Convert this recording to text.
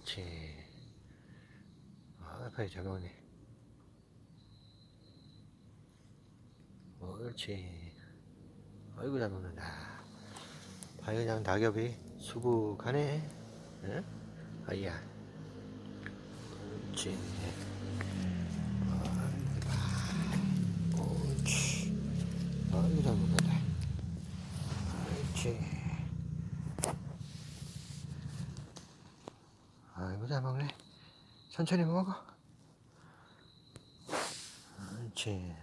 옳지. 아, 빨리 잘 먹네. 옳지. 아이고, 잘 먹는다. 바이오냥 낙엽이 수북하네. 응? 아이야. 옳지. 옳지. 아이고, 잘 먹는다. 옳지. 아이고, 잘 먹네. 천천히 먹어. 옳지.